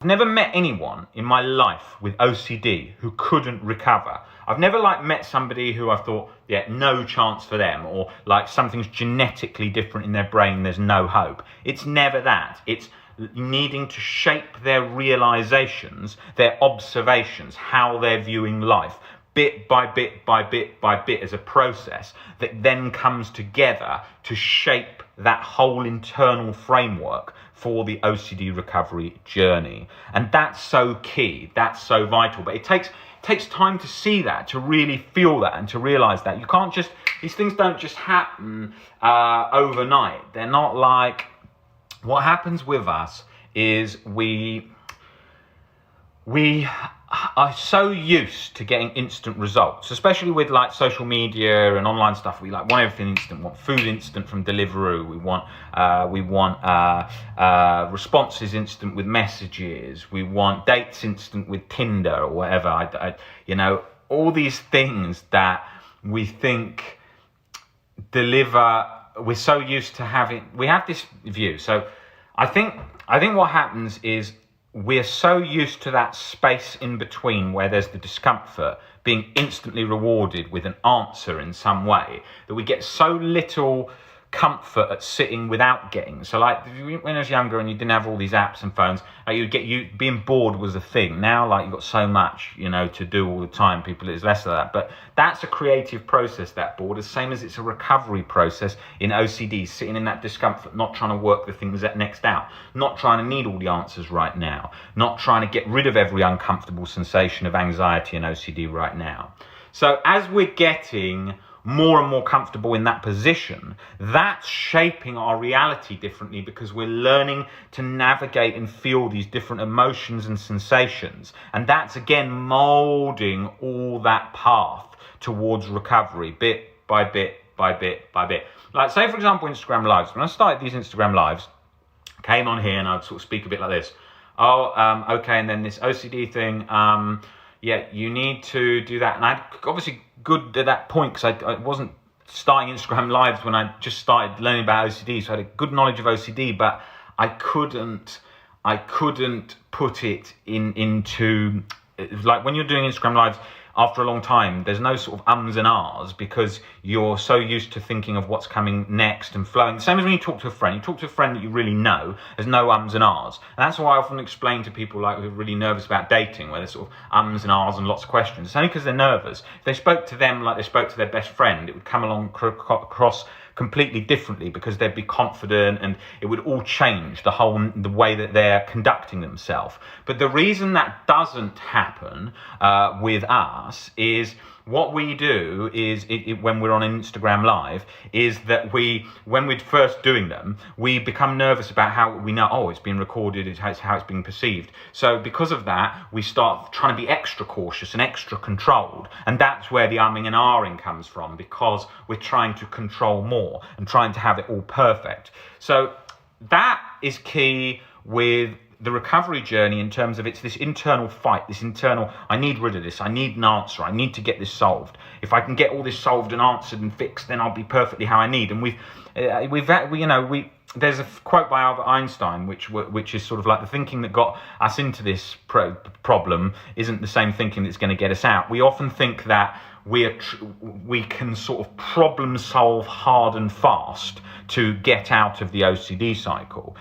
I've never met anyone in my life with OCD who couldn't recover. I've never met somebody who I thought, yeah, no chance for them, or something's genetically different in their brain, there's no hope. It's never that. It's needing to shape their realizations, their observations, how they're viewing life, bit by bit by bit by bit, as a process that then comes together to shape that whole internal framework for the OCD recovery journey. And that's so key, that's so vital. But it takes time to see that, to really feel that, and to realize that. You can't just, these things don't just happen overnight. They're not what happens with us is we are so used to getting instant results, especially with social media and online stuff. We want everything instant. We want food instant from Deliveroo. We want responses instant with messages. We want dates instant with Tinder or whatever. All these things that we think deliver. We're so used to having. We have this view. So I think what happens is, we're so used to that space in between where there's the discomfort being instantly rewarded with an answer in some way, that we get so little comfort at sitting without getting. So when I was younger and you didn't have all these apps and phones, being bored was a thing. Now you've got so much to do all the time, it's less of that. But that's a creative process, that bored, the same as it's a recovery process in OCD, sitting in that discomfort, not trying to work the things that next out, not trying to need all the answers right now, not trying to get rid of every uncomfortable sensation of anxiety and OCD right now. So as we're getting more and more comfortable in that position, that's shaping our reality differently, because we're learning to navigate and feel these different emotions and sensations. And that's again molding all that path towards recovery, bit by bit by bit by bit. Say for example, Instagram Lives. When I started these Instagram Lives, I came on here and I'd sort of speak a bit like this. Okay, and then this OCD thing, yeah, you need to do that. And I obviously good at that point, because I wasn't starting Instagram Lives when I just started learning about OCD, so I had a good knowledge of OCD, but I couldn't put it into when you're doing Instagram Lives. After a long time, there's no sort of ums and ahs, because you're so used to thinking of what's coming next and flowing. Same as when you talk to a friend. You talk to a friend that you really know, there's no ums and ahs. And that's why I often explain to people who are really nervous about dating, where there's sort of ums and ahs and lots of questions. It's only because they're nervous. If they spoke to them like they spoke to their best friend, it would come along across completely differently, because they'd be confident and it would all change the way that they're conducting themselves. But the reason that doesn't happen with us is, what we do is, when we're on Instagram Live, is that when we're first doing them, we become nervous about how we know, it's being recorded, it's how it's being perceived. So because of that, we start trying to be extra cautious and extra controlled. And that's where the umming and ahhing comes from, because we're trying to control more and trying to have it all perfect. So that is key with the recovery journey, in terms of it's this internal fight, this internal, I need rid of this, I need an answer, I need to get this solved. If I can get all this solved and answered and fixed, then I'll be perfectly how I need. And there's a quote by Albert Einstein, which is sort of the thinking that got us into this problem isn't the same thinking that's going to get us out. We often think that we can sort of problem solve hard and fast to get out of the OCD cycle.